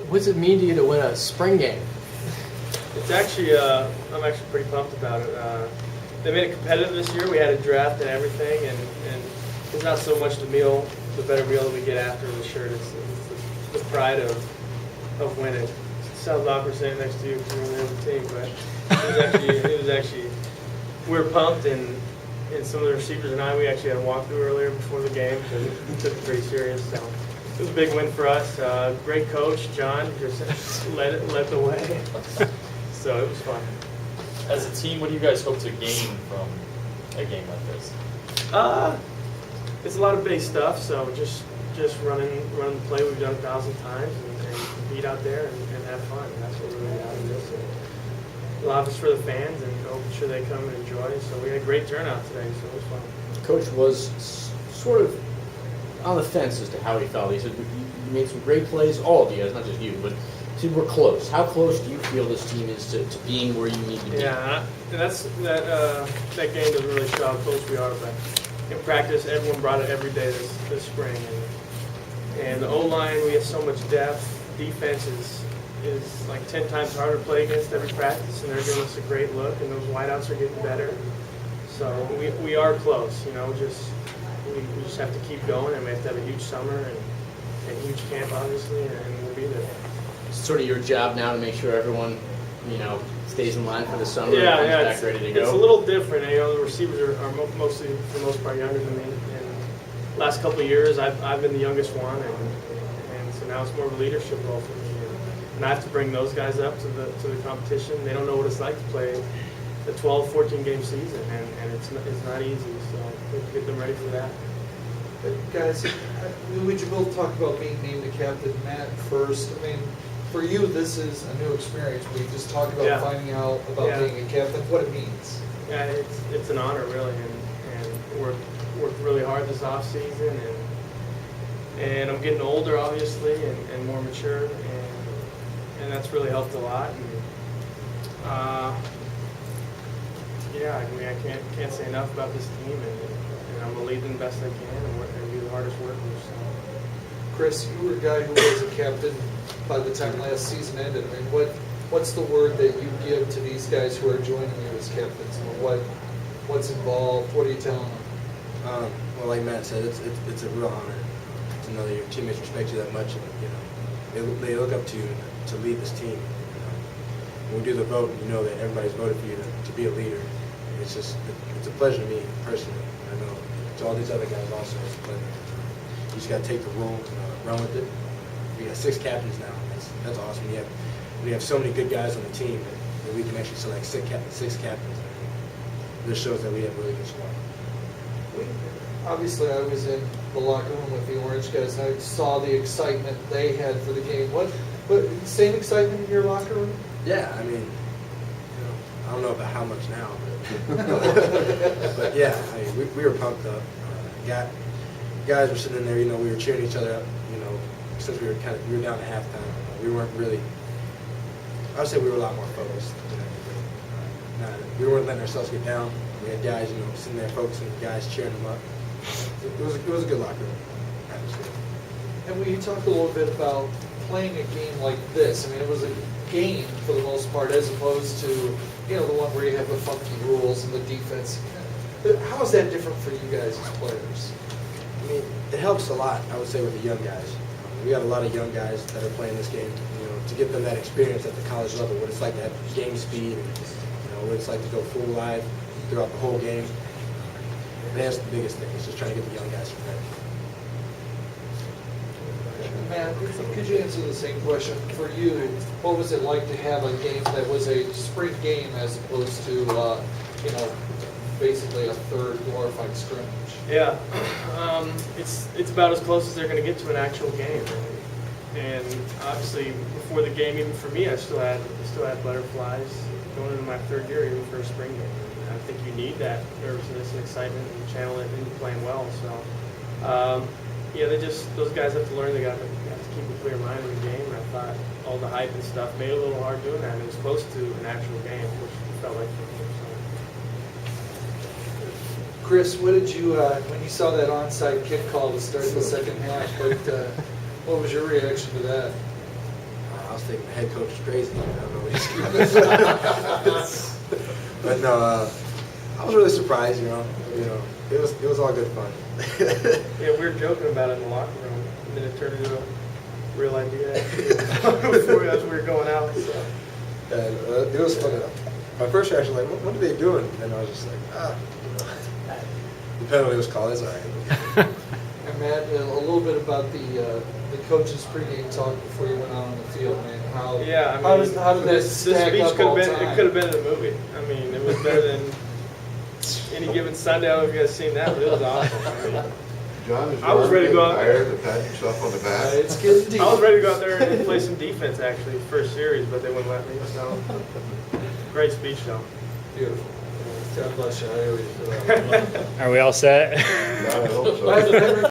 What's it mean to you to win a spring game? It's actually, I'm actually pretty pumped about it. They made it competitive this year. We had a draft and everything, and it's not so much the better meal that we get after the shirt. It's the pride of winning. It sounds awkward saying it next to you because you're on the other team, but it was actually, we were pumped, and some of the receivers and we actually had a walkthrough earlier before the game, so we took it pretty serious. So it was a big win for us. Great coach, John, just led the way. So it was fun. As a team, what do you guys hope to gain from a game like this? It's a lot of base stuff. So just running the play we've done 1,000 times and compete out there and have fun. And that's what we're really out of this. And a lot of it's for the fans, and I'm sure they come and enjoy. So we had a great turnout today, so it was fun. Coach was sort of on the fence as to how he felt. He said you made some great plays, all of you guys, not just you, but he said we're close. How close do you feel this team is to being where you need to be? Yeah, and that game doesn't really show how close we are, but in practice, everyone brought it every day this spring. And the O-line, we have so much depth. Defense is like 10 times harder to play against every practice, and they're giving us a great look, and those wideouts are getting better. So we are close, we just have to keep going, and we have to have a huge summer and a huge camp, obviously, and we'll be there. It's sort of your job now to make sure everyone, stays in line for the summer Yeah, and comes yeah, back ready to go. It's a little different. The receivers are mostly, for the most part, younger than me. And last couple of years, I've been the youngest one, and so now it's more of a leadership role for me. And I have to bring those guys up to the competition. They don't know what it's like to play a 12, 14 game season, and it's not easy. So we have to get them ready for that. Guys, would you both talk about being named the captain? Matt first. I mean, for you, this is a new experience. We just talked about finding out about being a captain, what it means. Yeah, it's an honor, really, and worked really hard this off season, and I'm getting older, obviously, and more mature, and that's really helped a lot. And, I can't say enough about this team, and I'm gonna lead them the best I can and be the hardest worker. So. Chris, you were a guy who was a captain by the time last season ended. I mean, what's the word that you give to these guys who are joining you as captains? What's involved? What are you telling them? Well, like Matt said, it's a real honor to know that your teammates respect you that much, and they look up to you to lead this team. When we do the vote, you know that everybody's voted for you to be a leader. It's a pleasure to me personally. I know to all these other guys also, it's a pleasure. You just got to take the role and run with it. We got 6 captains now. That's awesome. We have so many good guys on the team that we can actually select 6 captains. This shows that we have a really good squad. Obviously, I was in the locker room with the Orange guys, and I saw the excitement they had for the game. What same excitement in your locker room? Yeah, I mean, I don't know about how much now, but yeah, I mean, we were pumped up. Guys were sitting in there, we were cheering each other up. Since we were down to halftime, we weren't really. I would say we were a lot more focused. We weren't letting ourselves get down. We had guys, sitting there focusing, guys cheering them up. It was a good locker room atmosphere. And will you talk a little bit about playing a game like this? I mean, it was a game for the most part, as opposed to the one where you have the funky rules and the defense. How is that different for you guys as players? I mean, it helps a lot, I would say, with the young guys. We have a lot of young guys that are playing this game. To give them that experience at the college level, what it's like to have game speed, and what it's like to go full live throughout the whole game. And that's the biggest thing. It's just trying to get the young guys prepared. Matt, could you answer the same question? For you, what was it like to have a game that was a spring game as opposed to, basically a third glorified scrimmage? Yeah, it's about as close as they're going to get to an actual game. And obviously, before the game, even for me, I still had butterflies going into my third year, even for a spring game. And I think you need that nervousness and excitement and channel it into playing well. So, those guys have to learn. They got to keep a clear mind in the game. And I thought all the hype and stuff made it a little hard doing that. And it was close to an actual game, which felt like for me. Chris, what did you, when you saw that onside kick call to start the second half, what was your reaction to that? was thinking the head coach is crazy. I don't know what he's But no, I was really surprised. It was all good fun. Yeah, we were joking about it in the locker room, and then it turned into a real idea before as we were going out. So. And it was fun. My first reaction was like, what are they doing? And I was just like, The penalty was called. It's all right. And Matt, a little bit about the coach's pregame talk before you went out on the field, man. How how did that this stack speech up could all have been time? it could have been in a movie. I mean, it was better than any given Sunday. I don't know if you guys seen that, but it was awesome. I mean, John, is I was ready to go out. tired to pat yourself on the back? It's getting deep. I was ready to go out there and play some defense actually, first series, but they wouldn't let me. So, great speech though. Beautiful. God bless you. I owe you for that. Are we all set? Yeah, I hope so. Bye, Henry.